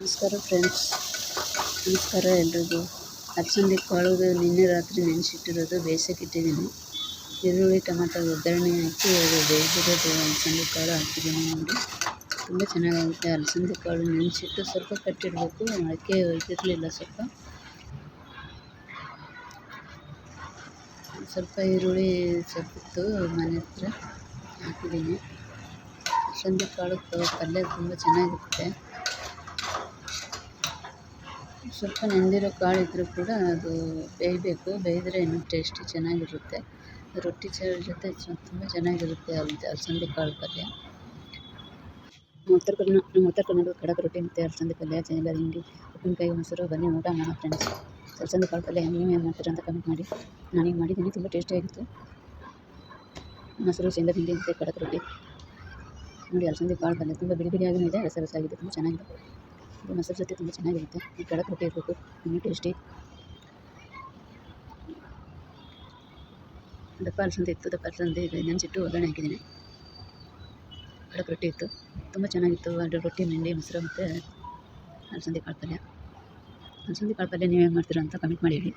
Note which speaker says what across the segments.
Speaker 1: ನಮಸ್ಕಾರ ಫ್ರೆಂಡ್ಸ್, ನಮಸ್ಕಾರ ಎಲ್ರಿಗೂ. ಅಲಸಂದೆ ಕಾಳು ನಿನ್ನೆ ರಾತ್ರಿ ನೆನೆಸಿಟ್ಟಿರೋದು ಬೇಯಿಸೋಕ್ಕಿಟ್ಟಿದ್ದೀನಿ. ಈರುಳ್ಳಿ ಟೊಮೆಟೊ ಒಗ್ಗರಣೆ ಹಾಕಿ ಬೇಯಿಸಿರೋದು ಅಲಸಂದೆ ಕಾಳು ಹಾಕಿದ್ದೀನಿ ನೋಡಿ. ತುಂಬ ಚೆನ್ನಾಗಾಗುತ್ತೆ. ಅಲಸಂದೆ ಕಾಳು ನೆನೆಸಿಟ್ಟು ಸ್ವಲ್ಪ ಕಟ್ಟಿಡಬೇಕು. ಮೊಳಕೆ ಒಯ್ದಿರಲಿಲ್ಲ. ಸ್ವಲ್ಪ ಈರುಳ್ಳಿ ಸೊಪ್ಪಿತ್ತು ಮನೆ ಹತ್ರ ಹಾಕಿದ್ದೀನಿ. ಅಲಸಂದೆ ಕಾಳು ಪಲ್ಯ ತುಂಬ ಚೆನ್ನಾಗಿರುತ್ತೆ. ಸ್ವಲ್ಪ ನೆಂದಿರೋ ಕಾಳು ಇದ್ದರೂ ಕೂಡ ಅದು ಬೇಯಬೇಕು. ಬೇಯಿದ್ರೆ ಇನ್ನೂ ಟೇಸ್ಟಿ ಚೆನ್ನಾಗಿರುತ್ತೆ. ರೊಟ್ಟಿ ಜೊತೆ ತುಂಬ ಚೆನ್ನಾಗಿರುತ್ತೆ ಅಲಸಂದೆ ಕಾಳು ಪಲ್ಯ. ನಮ್ಮ ಉತ್ತರ ಕರ್ನಾಟಕದ ಖಡಕ್ ರೊಟ್ಟಿ ಮತ್ತು ಅಲಸಂದೆ ಪಲ್ಯ, ಶೇಂಗಾ ಹಿಂಡಿ, ಉಪ್ಪಿನಕಾಯಿ, ಮೊಸರು. ಬನ್ನಿ ಊಟ ಮಾಡೋಣ ಫ್ರೆಂಡ್ಸ್. ಅಲಸಂದೆ ಕಾಳು ಪಲ್ಯ ನೀವು ಏನು ಮಾಡ್ತೀರಾ ಅಂತ ಕಮೆಂಟ್ ಮಾಡಿ. ನಾನೀಗ ಮಾಡಿದ್ದೀನಿ, ತುಂಬ ಟೇಸ್ಟಿಯಾಗಿತ್ತು. ಮೊಸರು, ಶೇಂಗಾ ಹಿಂಡಿ ಮತ್ತು ಖಡಕ್ ರೊಟ್ಟಿ ನೋಡಿ. ಅಲಸಂದೆ ಕಾಳು ಪಲ್ಯ ತುಂಬ ಬಿಡಿಯಾಗೂ ಇದೆ, ರಸರಸಾಗಿದೆ, ತುಂಬ ಚೆನ್ನಾಗಿದೆ. ಇದು ಮೊಸರು ಜೊತೆ ತುಂಬ ಚೆನ್ನಾಗಿರುತ್ತೆ. ಈ ಖಡಕ್ ರೊಟ್ಟಿ ಇರಬೇಕು, ಇನ್ನೂ ಟೇಸ್ಟಿ. ದಪ್ಪ ಅಲಸಂದೆ ಇತ್ತು. ದಪ್ಪ ಅಲಸಂದೆ ನೆನೆಸಿಟ್ಟು ಒಗ್ಗರಣೆ ಹಾಕಿದ್ದೀನಿ. ಖಡಕ್ ರೊಟ್ಟಿ ಇತ್ತು, ತುಂಬ ಚೆನ್ನಾಗಿತ್ತು. ಅದು ರೊಟ್ಟಿ, ಹಿಂಡಿ, ಮೊಸರು ಮತ್ತು ಅಲಸಂದೆ ಕಾಳು ಪಲ್ಯ. ಅಲಸಂದೆ ಕಾಳು ಪಲ್ಯ ನೀವು ಏನು ಮಾಡ್ತೀರಾ ಅಂತ ಕಮೆಂಟ್ ಮಾಡಿ ಹೇಳಿ.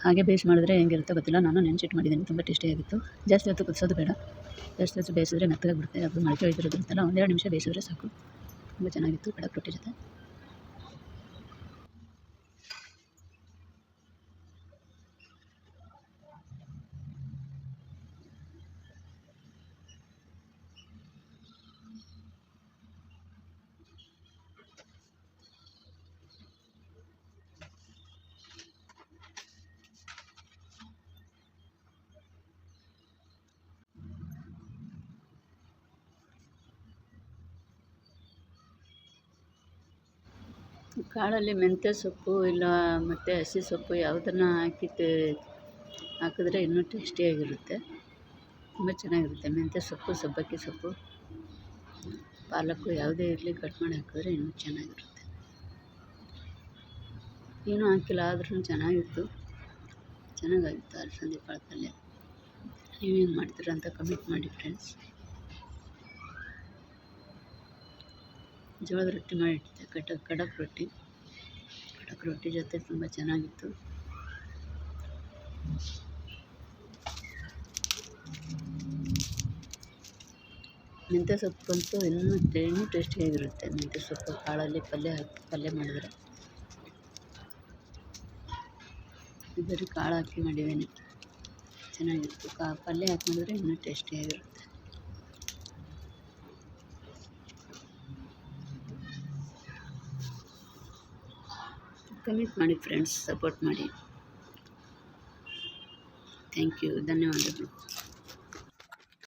Speaker 1: ಹಾಗೆ ಬೇಯಿಸಿ ಮಾಡಿದ್ರೆ ಹೆಂಗಿರುತ್ತೋ ಗೊತ್ತಿಲ್ಲ. ನಾನು ನೆನೆಸಿಟ್ಟು ಮಾಡಿದ್ದೀನಿ, ತುಂಬ ಟೇಸ್ಟಿಯಾಗಿತ್ತು. ಜಾಸ್ತಿ ಹೊತ್ತು ಕುದಿಸೋದು ಬೇಡ. ಜಾಸ್ತಿ ಹೊತ್ತು ಬೇಯಿಸಿದ್ರೆ ಮೆತ್ತಗಾಗ್ಬಿಡುತ್ತೆ. ಅದು ಮೊಳಕೆ ಒಯ್ದಿರೋದ್ರಿಂದಲ್ಲ, 1-2 ನಿಮಿಷ ಬೇಯಿಸಿದ್ರೆ ಸಾಕು. ತುಂಬ ಚೆನ್ನಾಗಿತ್ತು ಖಡಕ್ ರೊಟ್ಟಿ ಜೊತೆ. ಕಾಳಲ್ಲಿ ಮೆಂತ್ಯ ಸೊಪ್ಪು ಇಲ್ಲ ಮತ್ತು ಹಸಿ ಸೊಪ್ಪು ಯಾವುದನ್ನು ಹಾಕಿದ್ರೆ ಇನ್ನೂ ಟೇಸ್ಟಿಯಾಗಿರುತ್ತೆ. ತುಂಬ ಚೆನ್ನಾಗಿರುತ್ತೆ. ಮೆಂತ್ಯ ಸೊಪ್ಪು, ಸಬ್ಬಕ್ಕಿ ಸೊಪ್ಪು, ಪಾಲಕ್ಕು ಯಾವುದೇ ಇರಲಿ ಕಟ್ ಮಾಡಿ ಹಾಕಿದ್ರೆ ಇನ್ನೂ ಚೆನ್ನಾಗಿರುತ್ತೆ. ಏನೂ ಹಾಕಿಲ್ಲ ಆದ್ರೂ ಚೆನ್ನಾಗಿತ್ತು. ಚೆನ್ನಾಗಾಗಿತ್ತು ಅಲಸಂದೆ ಕಾಳು ಪಲ್ಯ. ನೀವೇನು ಮಾಡ್ತೀರಾ ಅಂತ ಕಮೆಂಟ್ ಮಾಡಿ ಫ್ರೆಂಡ್ಸ್. ಜೋಳದ ರೊಟ್ಟಿ ಮಾಡಿಟ್ಟಿದ್ದೆ, ಖಡಕ್ ರೊಟ್ಟಿ ಜೊತೆ ತುಂಬ ಚೆನ್ನಾಗಿತ್ತು. ಮೆಂತ್ಯ ಸೊಪ್ಪಂತೂ ಇನ್ನೂ ಟೇಸ್ಟಿಯಾಗಿರುತ್ತೆ. ಮೆಂತ್ಯ ಸೊಪ್ಪು ಕಾಳಲ್ಲಿ ಪಲ್ಯ ಮಾಡಿದರೆ. ಇದರಲ್ಲಿ ಕಾಳು ಹಾಕಿ ಮಾಡಿದ್ದೀನಿ, ಚೆನ್ನಾಗಿತ್ತು. ಪಲ್ಯ ಹಾಕಿ ಮಾಡಿದ್ರೆ ಇನ್ನೂ ಟೇಸ್ಟಿಯಾಗಿರುತ್ತೆ. ಕಮೆಂಟ್ ಮಾಡಿ ಫ್ರೆಂಡ್ಸ್, ಸಪೋರ್ಟ್ ಮಾಡಿ. ಥ್ಯಾಂಕ್ ಯು, ಧನ್ಯವಾದಗಳು.